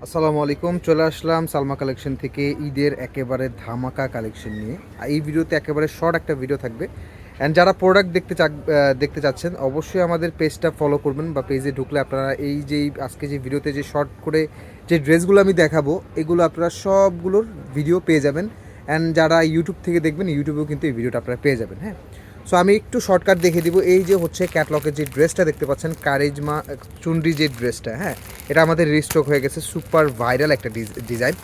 আসসালামু আলাইকুম। চলে আসলাম সালমা কালেকশন থেকে ঈদের একেবারে ধামাকা কালেকশন নিয়ে। এই ভিডিওতে একেবারে শর্ট একটা ভিডিও থাকবে। অ্যান্ড যারা প্রোডাক্ট দেখতে চাচ্ছেন অবশ্যই আমাদের পেজটা ফলো করবেন, বা পেজে ঢুকলে আপনারা এই যে আজকে যে ভিডিওতে যে শর্ট করে যে ড্রেসগুলো আমি দেখাবো এগুলো আপনারা সবগুলোর ভিডিও পেয়ে যাবেন। অ্যান্ড যারা ইউটিউব থেকে দেখবেন ইউটিউবেও কিন্তু এই ভিডিওটা আপনারা পেয়ে যাবেন। হ্যাঁ, সো আমি একটু শর্টকাট দেখিয়ে দিব। এই যে হচ্ছে ক্যাটলগের যে ড্রেসটা দেখতে পাচ্ছেন, কারিজমা চুনরি যে ড্রেসটা, হ্যাঁ এটা আমাদের রিস্টক হয়ে গেছে। সুপার ভাইরাল একটা ডিজাইন,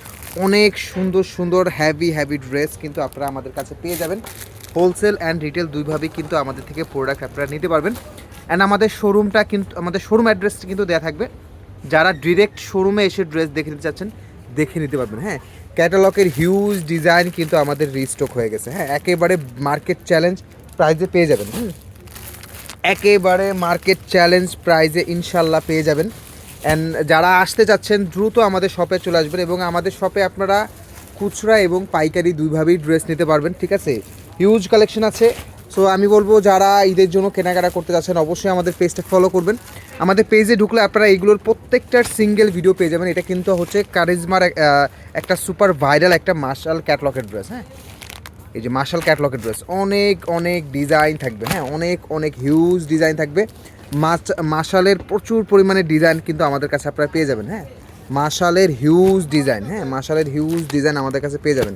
অনেক সুন্দর সুন্দর হ্যাভি ড্রেস কিন্তু আপনারা আমাদের কাছে পেয়ে যাবেন। হোলসেল অ্যান্ড রিটেল দুইভাবেই কিন্তু আমাদের থেকে প্রোডাক্ট আপনারা নিতে পারবেন। অ্যান্ড আমাদের শোরুমটা কিন্তু, আমাদের শোরুম অ্যাড্রেসটা কিন্তু দেওয়া থাকবে। যারা ডিরেক্ট শোরুমে এসে ড্রেস দেখে নিতে চাচ্ছেন দেখে নিতে পারবেন। হ্যাঁ, ক্যাটালগের হিউজ ডিজাইন কিন্তু আমাদের রিস্টক হয়ে গেছে। হ্যাঁ, একেবারে মার্কেট চ্যালেঞ্জ প্রাইজে পেয়ে যাবেন। একেবারে মার্কেট চ্যালেঞ্জ প্রাইজে ইনশাল্লাহ পেয়ে যাবেন। অ্যান্ড যারা আসতে চাচ্ছেন দ্রুত আমাদের শপে চলে আসবেন, এবং আমাদের শপে আপনারা খুচরা এবং পাইকারি দুইভাবেই ড্রেস নিতে পারবেন। ঠিক আছে, হিউজ কালেকশন আছে। সো আমি বলবো যারা ঈদের জন্য কেনাকাটা করতে যাচ্ছেন অবশ্যই আমাদের পেজটা ফলো করবেন। আমাদের পেজে ঢুকলে আপনারা এইগুলোর প্রত্যেকটার সিঙ্গেল ভিডিও পেয়ে যাবেন। এটা কিন্তু হচ্ছে কারিজমার একটা সুপার ভাইরাল একটা মার্শাল ক্যাটলগের ড্রেস। হ্যাঁ, এই যে মার্শাল ক্যাটলগের ড্রেস, অনেক অনেক ডিজাইন থাকবে। হ্যাঁ, অনেক অনেক হিউজ ডিজাইন থাকবে। মার্শালের প্রচুর পরিমাণে ডিজাইন কিন্তু আমাদের কাছে আপনারা পেয়ে যাবেন। হ্যাঁ, মার্শালের হিউজ ডিজাইন, হ্যাঁ মার্শালের হিউজ ডিজাইন আমাদের কাছে পেয়ে যাবেন।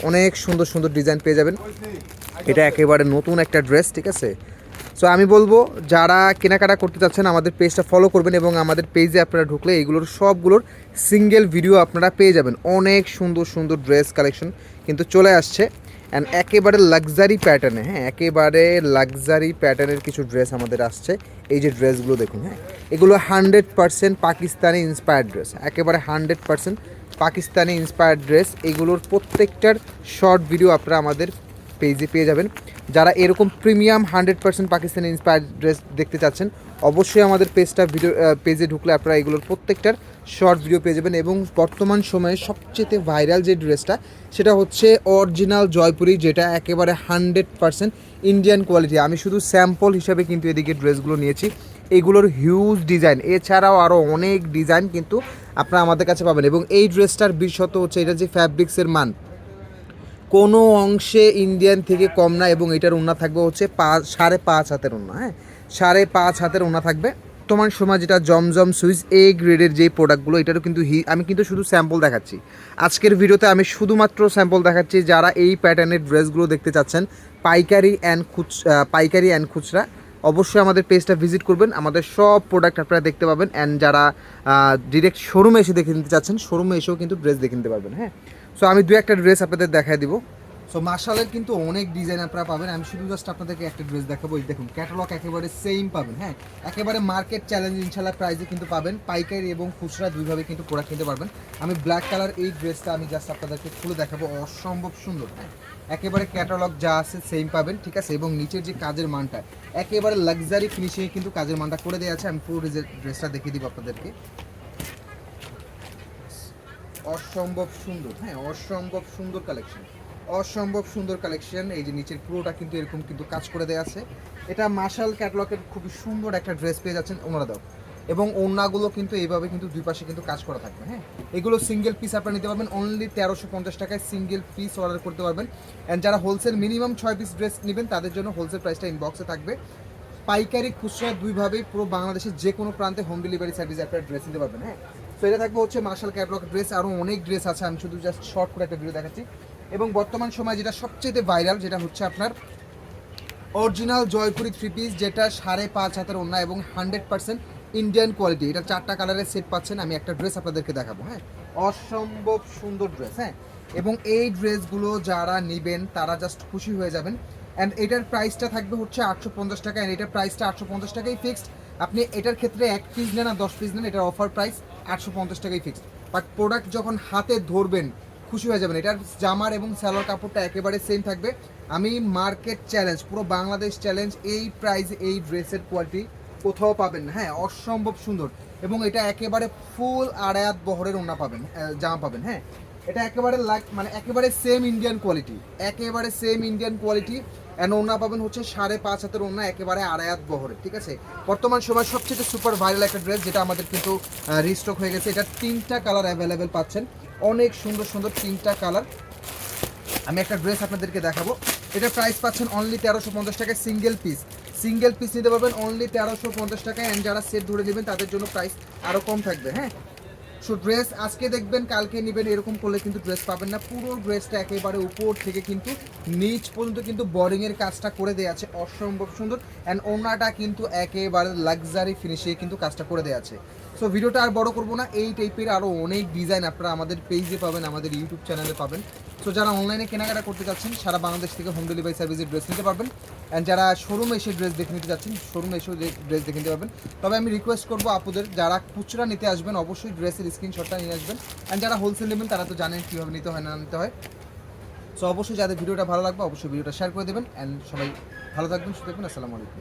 অনেক সুন্দর সুন্দর ডিজাইন পেয়ে যাবেন। এটা একেবারে নতুন একটা ড্রেস। ঠিক আছে, সো আমি বলবো যারা কেনাকাটা করতে চাচ্ছেন আমাদের পেজটা ফলো করবেন, এবং আমাদের পেজে আপনারা ঢুকলে এইগুলোর সবগুলোর সিঙ্গেল ভিডিও আপনারা পেয়ে যাবেন। অনেক সুন্দর সুন্দর ড্রেস কালেকশন কিন্তু চলে আসছে। অ্যান্ড একেবারে লাক্সারি প্যাটার্নে, হ্যাঁ একেবারে লাক্সারি প্যাটার্নের কিছু ড্রেস আমাদের আসছে। এই যে ড্রেসগুলো দেখুন, হ্যাঁ এগুলো 100% পাকিস্তানি ইন্সপায়ার্ড ড্রেস, একেবারে 100% পাকিস্তানি ইন্সপায়ার্ড ড্রেস। এগুলোর প্রত্যেকটার শর্ট ভিডিও আপনারা আমাদের পেজে পেয়ে যাবেন। যারা এরকম প্রিমিয়াম 100% পাকিস্তানি ইন্সপায়ার্ড ড্রেস দেখতে চাচ্ছেন অবশ্যই আমাদের পেজে ঢুকলে আপনারা এগুলোর প্রত্যেকটার শর্ট ভিডিও পেয়ে যাবেন। এবং বর্তমান সময়ে সবচেয়ে ভাইরাল যে ড্রেসটা সেটা হচ্ছে অরিজিনাল জয়পুরি, যেটা একেবারে 100% ইন্ডিয়ান কোয়ালিটি। আমি শুধু স্যাম্পল হিসাবে কিন্তু এদিকে ড্রেসগুলো নিয়েছি। এগুলোর হিউজ ডিজাইন, এছাড়াও আরও অনেক ডিজাইন কিন্তু আপনারা আমাদের কাছে পাবেন। এবং এই ড্রেসটার বিশেষত হচ্ছে এটা যে ফ্যাব্রিক্সের মান কোনো অংশে ইন্ডিয়ান থেকে কম না, এবং এটার ওড়না থাকবে হচ্ছে 5.5 হাতের ওড়না। হ্যাঁ, 5.5 হাতের ওড়না থাকবে। তোমার সময় যেটা জমজম সুইচ এ গ্রেডের যেই প্রোডাক্টগুলো, এটারও কিন্তু আমি কিন্তু শুধু স্যাম্পল দেখাচ্ছি আজকের ভিডিওতে। আমি শুধুমাত্র স্যাম্পল দেখাচ্ছি। যারা এই প্যাটার্নের ড্রেসগুলো দেখতে চাচ্ছেন পাইকারি অ্যান্ড খুচরা অবশ্যই আমাদের পেজটা ভিজিট করবেন, আমাদের সব প্রোডাক্ট আপনারা দেখতে পাবেন। অ্যান্ড যারা ডিরেক্ট শোরুমে এসে দেখে নিতে চাচ্ছেন শোরুমে এসেও কিন্তু ড্রেস দেখে নিতে পারবেন। হ্যাঁ, সো আমি দু একটা ড্রেস আপনাদের দেখাই দিব। সো মার্শালের কিন্তু অনেক ডিজাইন আপনারা পাবেন, আমি শুধু জাস্ট আপনাদেরকে একটা ড্রেস দেখাবো। এই দেখুন, ক্যাটালগ একেবারে সেম পাবেন। হ্যাঁ, একেবারে মার্কেট চ্যালেঞ্জ ইনশাল্লাহ প্রাইসে কিন্তু পাবেন। পাইকারি এবং খুচরা দুইভাবে কিন্তু প্রোডাক্ট নিতে পারবেন। আমি ব্ল্যাক কালার এই ড্রেসটা আমি জাস্ট আপনাদেরকে খুলে দেখাবো, অসম্ভব সুন্দর। হ্যাঁ, একেবারে ক্যাটালগ যা আছে সেম পাবেন। ঠিক আছে, এবং নিচের যে কাজের মানটা একেবারে লাক্সারি ফিনিশিংয়ে কিন্তু কাজের মানটা করে দেওয়া আছে। আমি পুরো ড্রেসটা দেখিয়ে দিব আপনাদেরকে। অসম্ভব সুন্দর, হ্যাঁ অসম্ভব সুন্দর কালেকশন, অসম্ভব সুন্দর কালেকশন। এই যে নিচের পুরোটা কিন্তু এরকম কিন্তু কাজ করে দেওয়া আছে। এটা মার্শাল ক্যাটলগের খুবই সুন্দর একটা ড্রেস পেয়ে যাচ্ছেন ওনারা দাও। এবং ওড়নাগুলো কিন্তু এইভাবে কিন্তু দুই পাশে কিন্তু কাজ করা থাকবে। হ্যাঁ, এগুলো সিঙ্গেল পিস আপনারা নিতে পারবেন অনলি 1350 টাকায় সিঙ্গেল পিস অর্ডার করতে পারবেন। অ্যান্ড যারা হোলসেল মিনিমাম 6 পিস ড্রেস নেবেন তাদের জন্য হোলসেল প্রাইসটা ইনবক্সে থাকবে। পাইকারি খুচরা দুইভাবেই পুরো বাংলাদেশের যে কোনো প্রান্তে হোম ডেলিভারি সার্ভিস আপনারা ড্রেস নিতে পারবেন। হ্যাঁ, তো এটা থাকবে হচ্ছে মার্শাল ক্যাটলগ ড্রেস। আরও অনেক ড্রেস আছে, আমি শুধু জাস্ট শর্ট করে একটা ভিডিও দেখাচ্ছি। এবং বর্তমান সময় যেটা সবচেয়ে ভাইরাল যেটা হচ্ছে আপনার অরিজিনাল জয়পুরি 3 পিস, যেটা 5.5 হাতের ওড়না এবং 100% ইন্ডিয়ান কোয়ালিটি। এটা 4টা কালারের সেট পাচ্ছেন। আমি একটা ড্রেস আপনাদেরকে দেখাবো। হ্যাঁ, অসম্ভব সুন্দর ড্রেস। হ্যাঁ, এবং এই ড্রেসগুলো যারা নেবেন তারা জাস্ট খুশি হয়ে যাবেন। অ্যান্ড এটার প্রাইসটা থাকবে হচ্ছে 850 টাকা। অ্যান্ড এটার প্রাইসটা 850 টাকাই ফিক্সড। আপনি এটার ক্ষেত্রে 1 পিস নেন আর 10 পিস নেন, এটার অফার প্রাইস 850 টাকাই ফিক্সড। বাট প্রোডাক্ট যখন হাতে ধরবেন খুশি হয়ে যাবেন। এটার জামার এবং সালোয়ার কাপড়টা একেবারে সেম থাকবে। আমি মার্কেট চ্যালেঞ্জ, পুরো বাংলাদেশ চ্যালেঞ্জ, এই প্রাইস এই ড্রেসের কোয়ালিটি কোথাও পাবেন না। হ্যাঁ, অসম্ভব সুন্দর। এবং এটা একেবারে ফুল আড়ায়াত বহরের ওড়না পাবেন, জামা পাবেন। হ্যাঁ, এটা একেবারে মানে একেবারে সেম ইন্ডিয়ান কোয়ালিটি, একেবারে সেম ইন্ডিয়ান কোয়ালিটি। অ্যান্ড ওড়না পাবেন হচ্ছে 5.5 হাতের ওড়না, একেবারে আড়াই হাত বহরে, ঠিক আছে। বর্তমান সময় সবচেয়ে সুপার ভাইরাল একটা ড্রেস, যেটা আমাদের কিন্তু রিস্টক হয়ে গেছে। এটা 3টা কালার অ্যাভেলেবেল পাচ্ছেন, অনেক সুন্দর সুন্দর 3টা কালার। আমি একটা ড্রেস আপনাদেরকে দেখাবো। এটা প্রাইস পাচ্ছেন অনলি 1350 টাকায়, সিঙ্গেল পিস নিতে পারবেন অনলি 1350 টাকায়। অ্যান্ড যারা সেট ধরে নেবেন তাদের জন্য প্রাইস আরও কম থাকবে, হ্যাঁ। সো ড্রেস আজকে দেখবেন কালকে নেবেন এরকম করলে কিন্তু ড্রেস পাবেন না। পুরো ড্রেসটা একেবারে উপর থেকে কিন্তু নিচ পর্যন্ত কিন্তু বোর্ডিংয়ের কাজটা করে দেওয়া আছে, অসম্ভব সুন্দর। অ্যান্ড ওড়নাটা কিন্তু একেবারে লাক্সারি ফিনিশে কিন্তু কাজটা করে দেওয়া আছে। সো ভিডিওটা আর বড় করবো না, এই টাইপের আরও অনেক ডিজাইন আপনারা আমাদের পেজে পাবেন, আমাদের ইউটিউব চ্যানেলে পাবেন। সো যারা অনলাইনে কেনাকাটা করতে চাচ্ছেন সারা বাংলাদেশ থেকে হোম ডেলিভারি সার্ভিসে ড্রেস নিতে পারবেন। অ্যান্ড যারা শোরুমে এসে ড্রেস দেখে নিতে যাচ্ছেন শোরুমে এসেও ড্রেস দেখে নিতে পারবেন। তবে আমি রিকোয়েস্ট করবো আপুদের, যারা খুচরা নিতে আসবেন অবশ্যই ড্রেসের স্ক্রিনশটটা নিয়ে আসবেন। অ্যান্ড যারা হোলসেল নেবেন তারা তো জানেন কীভাবে নিতে হয় না নিতে হয়। সো অবশ্যই যাদের ভিডিওটা ভালো লাগবে অবশ্যই ভিডিওটা শেয়ার করে দেবেন। অ্যান্ড সবাই ভালো থাকবেন, সুস্থ থাকবেন। আসসালামু আলাইকুম।